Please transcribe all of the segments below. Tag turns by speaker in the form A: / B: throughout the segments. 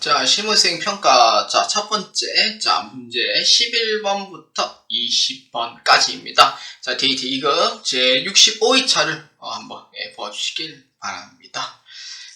A: 자, 실무수행 평가. 자, 첫 번째. 자, 문제 11번부터 20번까지입니다. 자, 데이트 2급 제 65회차를 한번 봐주시길 바랍니다.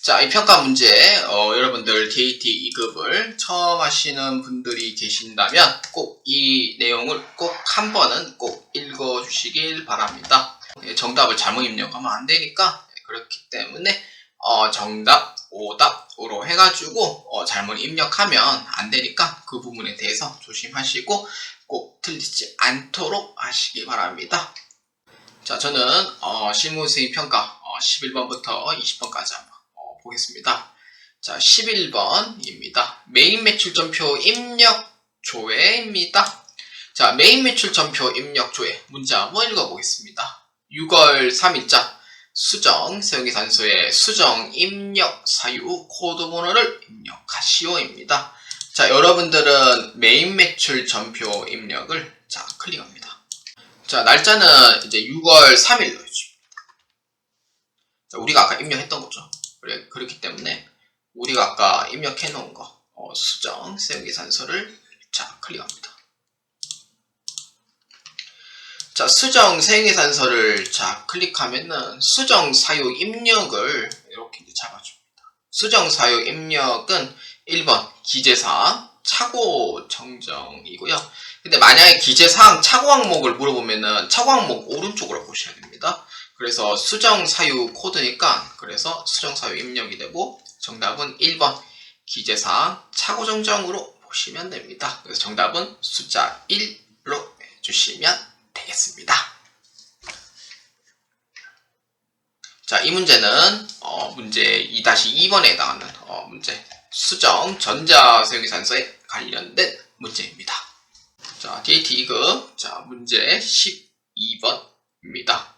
A: 자, 이 평가 문제, 여러분들 데이트 2급을 처음 하시는 분들이 계신다면 꼭 이 내용을 꼭 한 번은 꼭 읽어주시길 바랍니다. 정답을 잘못 입력하면 안 되니까, 그렇기 때문에 정답, 오답으로 해가지고 잘못 입력하면 안 되니까 그 부분에 대해서 조심하시고 꼭 틀리지 않도록 하시기 바랍니다. 자, 저는 실무수행 평가 11번부터 20번까지 한번 보겠습니다. 자, 11번입니다. 메인 매출점표 입력 조회입니다. 자, 메인 매출점표 입력 조회 문제 한번 읽어보겠습니다. 6월 3일자 수정 사용계산서에 수정 입력 사유 코드 번호를 입력하시오입니다. 자, 여러분들은 메인 매출 점표 입력을 클릭합니다. 자, 날짜는 이제 6월 3일 넣어줍니다. 자, 우리가 아까 입력했던 거죠. 그렇기 때문에 우리가 아까 입력해 놓은 거 수정 사용계산서를 클릭합니다. 자, 수정 사용계산서를 클릭하면은 수정 사유 입력을 이렇게 이제 잡아줍니다. 수정 사유 입력은 1번 기재사항 착오 정정이고요. 근데 만약에 기재사항 착오 항목을 물어보면은 착오 항목 오른쪽으로 보셔야 됩니다. 그래서 수정 사유 코드니까 그래서 수정 사유 입력이 되고 정답은 1번 기재사항 착오 정정으로 보시면 됩니다. 그래서 정답은 숫자 1로 해주시면 되겠습니다. 자, 이 문제는 문제 2-2번에 해당하는 문제 수정 전자사용계산서에 관련된 문제입니다. 자, 데이트 2급 자, 문제 12번입니다.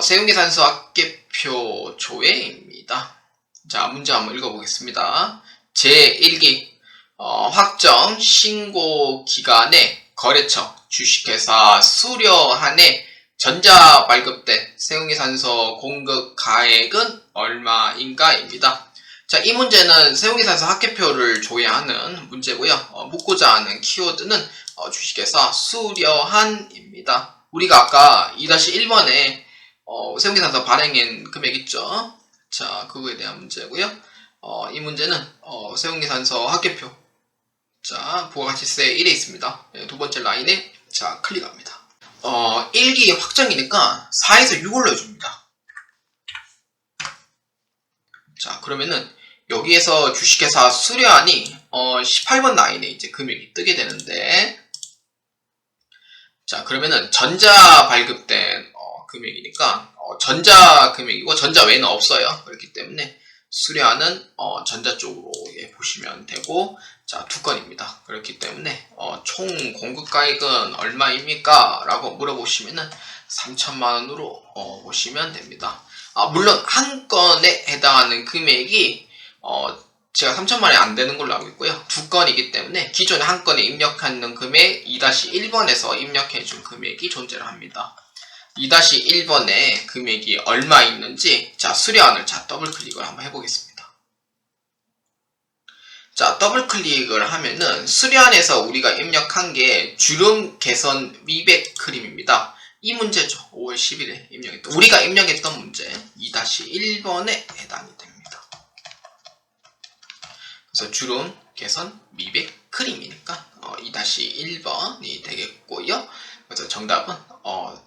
A: 사용계산서 합계표 조회입니다. 자, 문제 한번 읽어보겠습니다. 제1기 확정 신고 기간에 거래처 주식회사 수료한해 전자발급된 사용계산서 공급 가액은 얼마인가입니다. 자, 이 문제는 사용계산서 합계표를 조회하는 문제고요. 묻고자 하는 키워드는 주식회사 수료한입니다. 우리가 아까 2-1번에 사용계산서 발행인 금액 있죠? 자, 그거에 대한 문제고요. 이 문제는 사용계산서 합계표 자, 부가가치세 1에 있습니다. 두 번째 라인에 클릭합니다. 1기 확정이니까 4에서 6을 넣어줍니다. 자, 그러면은 여기에서 주식회사 수료안이 18번 라인에 이제 금액이 뜨게 되는데, 자, 그러면은 전자 발급된 금액이니까 전자 금액이고 전자 외에는 없어요. 그렇기 때문에 수료안은 전자 쪽으로 보시면 되고, 자, 두 건입니다. 그렇기 때문에 총 공급가액은 얼마입니까? 라고 물어보시면은 3천만원으로 보시면 됩니다. 물론 한 건에 해당하는 금액이 제가 3천만원이 안 되는 걸로 알고 있고요. 두 건이기 때문에 기존에 한 건에 입력하는 금액 2-1번에서 입력해 준 금액이 존재를 합니다. 2-1번에 금액이 얼마 있는지 수료안을 더블 클릭을 한번 해보겠습니다. 자, 더블 클릭을 하면은 수료안에서 우리가 입력한 게 주름 개선 미백 크림입니다. 이 문제죠. 5월 10일에 입력했던 우리가 입력했던 문제 2-1번에 해당이 됩니다. 그래서 주름 개선 미백 크림이니까 2-1번이 되겠고요. 그래서 정답은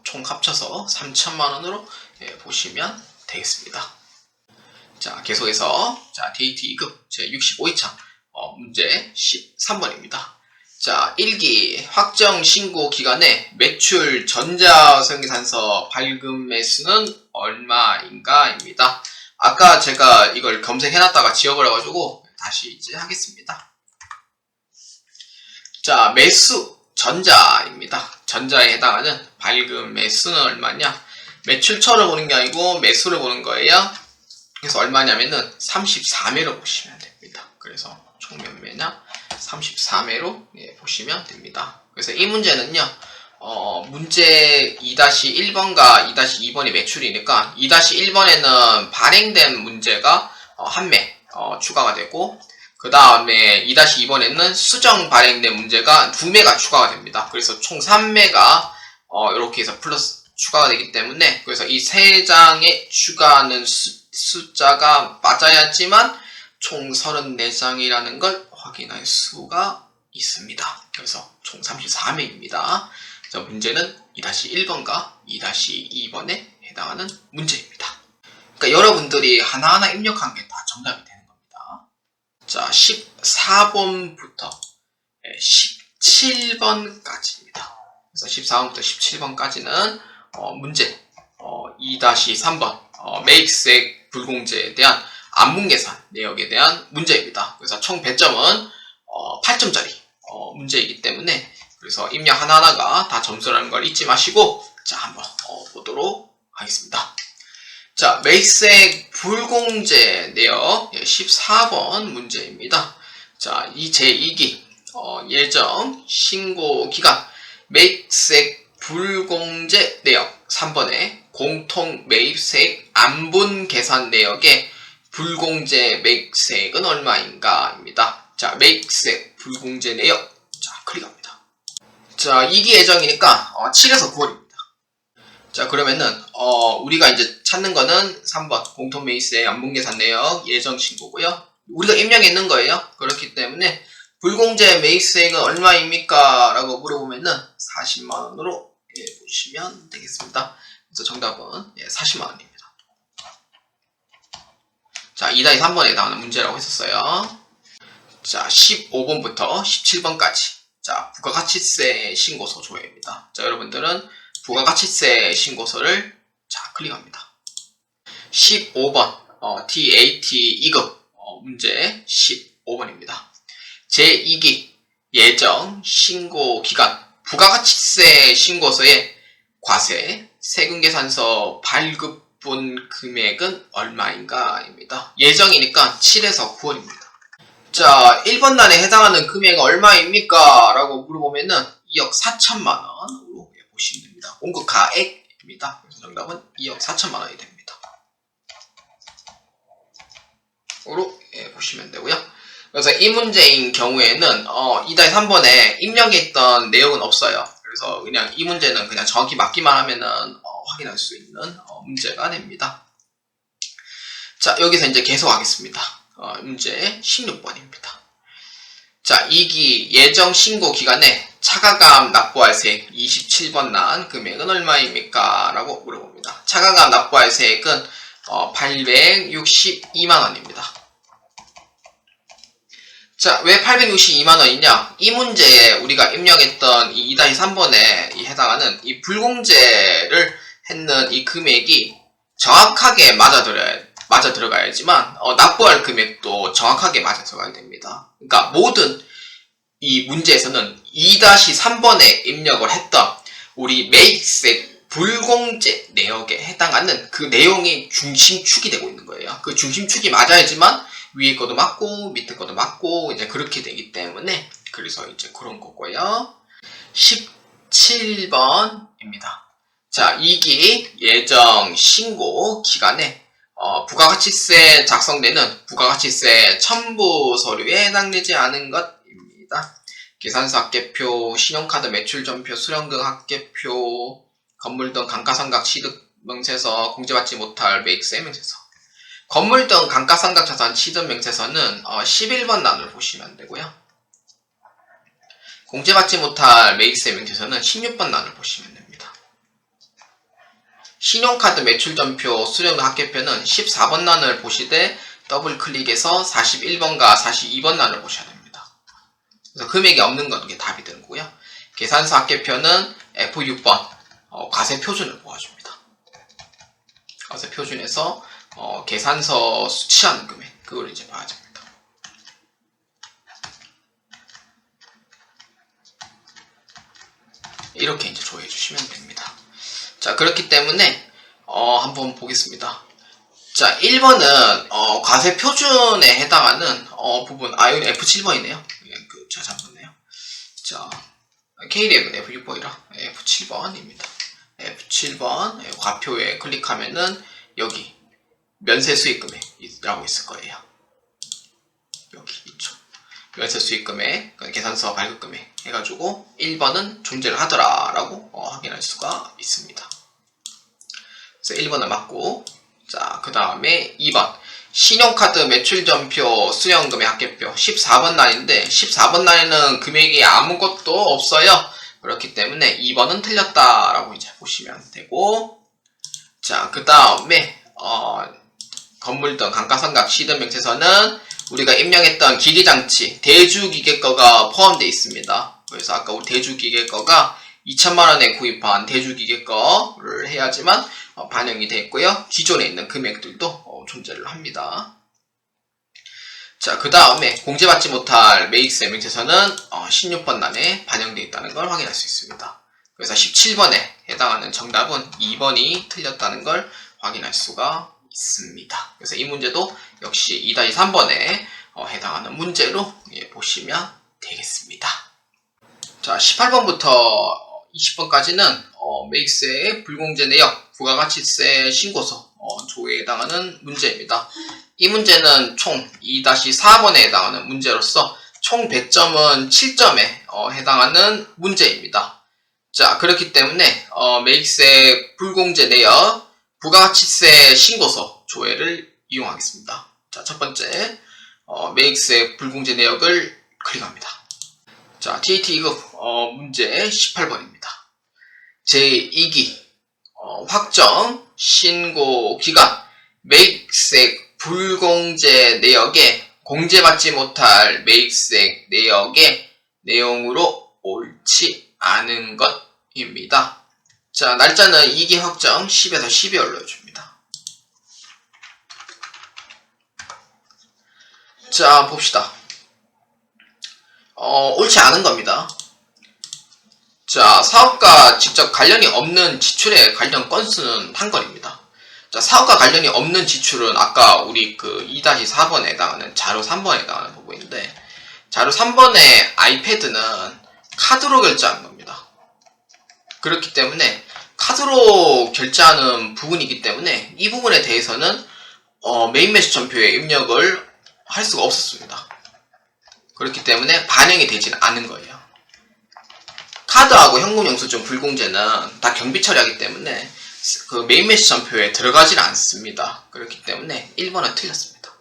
A: 총 합쳐서 3천만원으로 보시면 되겠습니다. 자, 계속해서 데이트 2급 제 65회차 문제 13번입니다. 자, 1기 확정 신고 기간에 매출 전자사용계산서 발급 매수는 얼마인가 입니다. 아까 제가 이걸 검색해놨다가 지워버려가지고 다시 이제 하겠습니다. 자, 매수 전자입니다. 전자에 해당하는 발급 매수는 얼마냐? 매출처를 보는 게 아니고 매수를 보는 거예요. 그래서 얼마냐면은 34매로 보시면 됩니다. 그래서 총 몇 매냐? 34매로 보시면 됩니다. 그래서 이 문제는요, 문제 2-1번과 2-2번이 매출이니까 2-1번에는 발행된 문제가 한 매 추가가 되고 그 다음에 2-2번에는 수정 발행된 문제가 2매가 추가가 됩니다. 그래서 총 3매가 이렇게 해서 플러스 추가가 되기 때문에 그래서 이 3장에 추가하는 숫자가 맞아야지만 총 34장이라는 걸 확인할 수가 있습니다. 그래서 총 34매입니다. 그래서 문제는 2-1번과 2-2번에 해당하는 문제입니다. 그러니까 여러분들이 하나하나 입력한 게 다 정답이 되는 겁니다. 자, 14번부터 17번까지입니다. 그래서 14번부터 17번까지는 문제 2-3번 매입세액 불공제에 대한 안분계산 내역에 대한 문제입니다. 그래서 총 배점은 8점짜리 문제이기 때문에 그래서 입력 하나하나가 다 점수라는 걸 잊지 마시고 자 한번 보도록 하겠습니다. 자, 매입세액 불공제 내역 14번 문제입니다. 자, 이 제2기 예정 신고 기간 매입세액 불공제 내역 3번에 공통 매입세액 안분 계산 내역의 불공제 매입세액은 얼마인가 입니다. 자, 매입세액 불공제 내역 자 클릭합니다. 자, 2기 예정이니까 7에서 9월입니다. 자, 그러면은 우리가 이제 찾는 거는 3번 공통 매입세액 안분 계산 내역 예정 신고고요. 우리가 입력했는 거예요. 그렇기 때문에 불공제 매입세액은 얼마입니까? 라고 물어보면은 40만원으로 보시면 되겠습니다. 그래서 정답은 40만원입니다. 자, 2-3번에 해당하는 문제라고 했었어요. 자, 15번부터 17번까지. 자, 부가가치세 신고서 조회입니다. 자, 여러분들은 부가가치세 신고서를 자, 클릭합니다. 15번 TAT 2급 문제 15번입니다. 제2기 예정 신고 기간 부가가치세 신고서의 과세 세금계산서 발급분 금액은 얼마인가 입니다. 예정이니까 7에서 9월입니다. 자, 1번 단에 해당하는 금액은 얼마입니까? 라고 물어보면은 2억 4천만 원으로 보시면 됩니다. 공급 가액입니다. 그래서 정답은 2억 4천만 원이 됩니다. 으로 보시면 되고요. 그래서 이 문제인 경우에는 2-3번에 입력했던 내용은 없어요. 그래서 그냥 이 문제는 그냥 정확히 맞기만 하면은 확인할 수 있는 문제가 됩니다. 자, 여기서 이제 계속하겠습니다. 문제 16번입니다. 자, 2기 예정 신고 기간에 차가감 납부할 세액 27번 난 금액은 얼마입니까? 라고 물어봅니다. 차가감 납부할 세액은 862만원입니다. 자, 왜 862만원이냐? 이 문제에 우리가 입력했던 이 2-3번에 해당하는 이 불공제를 했는 이 금액이 정확하게 맞아 들어가야지만 납부할 금액도 정확하게 맞아 들어가야 됩니다. 그러니까 모든 이 문제에서는 2-3번에 입력을 했던 우리 매입세액 불공제 내역에 해당하는 그 내용이 중심축이 되고 있는 거예요. 그 중심축이 맞아야지만 위에 거도 맞고 밑에 거도 맞고 이제 그렇게 되기 때문에 그래서 이제 그런 거고요. 17번입니다. 자, 2기 예정 신고 기간에 부가가치세 작성되는 부가가치세 첨부 서류에 해당되지 않은 것입니다. 계산서 합계표, 신용카드 매출전표, 수령등 합계표, 건물 등 감가상각 취득명세서, 공제받지 못할 매입세 명세서. 건물 등 감가상각 자산 취득명세서는 11번 난을 보시면 되고요. 공제받지 못할 매입세 명세서는 16번 난을 보시면 됩니다. 신용카드 매출전표, 수령등 합계표는 14번 난을 보시되 더블 클릭해서 41번과 42번 난을 보셔야 됩니다. 그래서 금액이 없는 건 이게 답이 되는 거고요. 계산서 합계표는 F6번 과세 표준을 보아줍니다. 과세 표준에서 계산서 수취하는 금액 그걸 이제 봐야 됩니다. 이렇게 이제 조회해 주시면 됩니다. 자, 그렇기 때문에 한번 보겠습니다. 자, 1번은 과세 표준에 해당하는 부분 여기 F7번이네요. 제가 잘못했네요. 자, K랩은 F6번이라 F7번입니다. F7번 과표에 클릭하면은 여기 면세 수익 금액이라고 있을 거예요. 여기 있죠. 연쇄 수익금액, 계산서 발급금액 해가지고 1번은 존재를 하더라라고 확인할 수가 있습니다. 그래서 1번을 맞고, 자, 그 다음에 2번. 신용카드 매출전표 수령금액 합계표 14번 날인데 14번 날에는 금액이 아무것도 없어요. 그렇기 때문에 2번은 틀렸다라고 이제 보시면 되고, 자, 그 다음에 건물등 감가상각 시등명세서는 우리가 입력했던 기계장치 대주기계거가 포함되어 있습니다. 그래서 아까 우리 대주기계거가 2천만원에 구입한 대주기계거를 해야지만 반영이 됐고요. 기존에 있는 금액들도 존재를 합니다. 자, 그 다음에 공제받지 못할 매입세 명세서는 16번 난에 반영되어 있다는 걸 확인할 수 있습니다. 그래서 17번에 해당하는 정답은 2번이 틀렸다는 걸 확인할 수가 있습니다. 그래서 이 문제도 역시 2-3번에 해당하는 문제로 보시면 되겠습니다. 자, 18번부터 20번까지는 매입세 불공제 내역, 부가가치세 신고서 조회에 해당하는 문제입니다. 이 문제는 총 2-4번에 해당하는 문제로서 총 100점은 7점에 해당하는 문제입니다. 자, 그렇기 때문에 매입세 불공제 내역, 부가가치세 신고서 조회를 이용하겠습니다. 자, 첫 번째 매입세 불공제 내역을 클릭합니다. 자, TAT 2급 문제 18번입니다. 제2기 확정 신고 기간 매입세 불공제 내역에 공제받지 못할 매입세 내역의 내용으로 옳지 않은 것입니다. 자, 날짜는 2기 확정 10에서 12월로 줍니다. 자, 봅시다. 옳지 않은 겁니다. 자, 사업과 직접 관련이 없는 지출에 관련 건수는 한 건입니다. 자, 사업과 관련이 없는 지출은 아까 우리 그 2-4번에 해당하는 자료 3번에 해당하는 부분인데, 자료 3번의 아이패드는 카드로 결제하는 겁니다. 그렇기 때문에 카드로 결제하는 부분이기 때문에 이 부분에 대해서는 메인 매수 전표에 입력을 할 수가 없었습니다. 그렇기 때문에 반영이 되지는 않은 거예요. 카드하고 현금 영수증 불공제는 다 경비 처리하기 때문에 그 메인 매수 전표에 들어가지는 않습니다. 그렇기 때문에 1번은 틀렸습니다.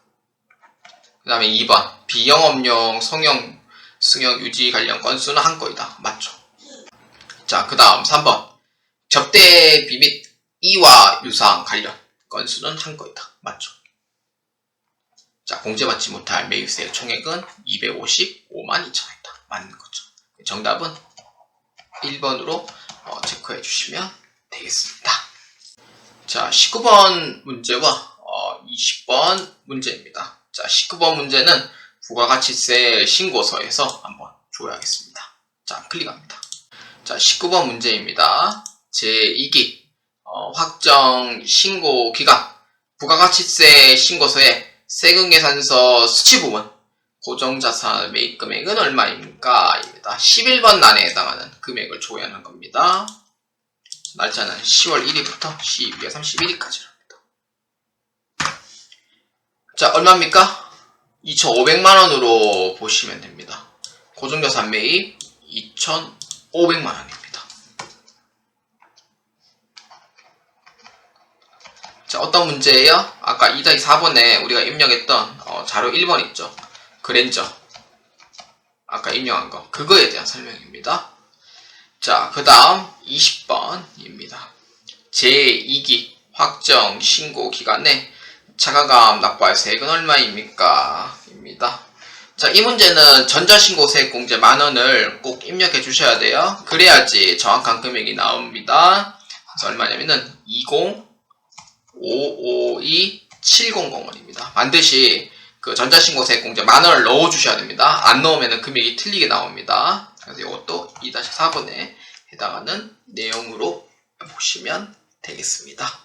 A: 그 다음에 2번 비영업용 성형 승역 유지 관련 건수는 한 건이다. 맞죠? 자, 그 다음 3번 접대비 및 이와 유사한 관련 건수는 한 건이다. 맞죠? 자, 공제받지 못할 매입세 총액은 255만 2천원이다. 맞는 거죠. 정답은 1번으로 체크해 주시면 되겠습니다. 자, 19번 문제와 20번 문제입니다. 자, 19번 문제는 부가가치세 신고서에서 한번 조회하겠습니다. 자, 클릭합니다. 자, 19번 문제입니다. 제2기 확정 신고 기간 부가가치세 신고서에 세금계산서 수치 부분 고정자산 매입 금액은 얼마입니까? 입니다. 11번 난에 해당하는 금액을 조회하는 겁니다. 날짜는 10월 1일부터 12월 31일까지랍니다. 자, 얼마입니까? 2,500만원으로 보시면 됩니다. 고정자산 매입 2,500만원입니다. 자, 어떤 문제예요? 아까 2-4번에 우리가 입력했던 자료 1번 있죠? 그랜저 아까 입력한 거 그거에 대한 설명입니다. 자, 그 다음 20번입니다. 제2기 확정 신고 기간에 차가감 납부할 세액은 얼마입니까? 입니다. 자, 이 문제는 전자신고세액 공제 만원을 꼭 입력해 주셔야 돼요. 그래야지 정확한 금액이 나옵니다. 그래서 얼마냐면은 20552-700원입니다. 반드시 그 전자신고세액 공제 만원을 넣어 주셔야 됩니다. 안 넣으면 금액이 틀리게 나옵니다. 그래서 이것도 2-4번에 해당하는 내용으로 보시면 되겠습니다.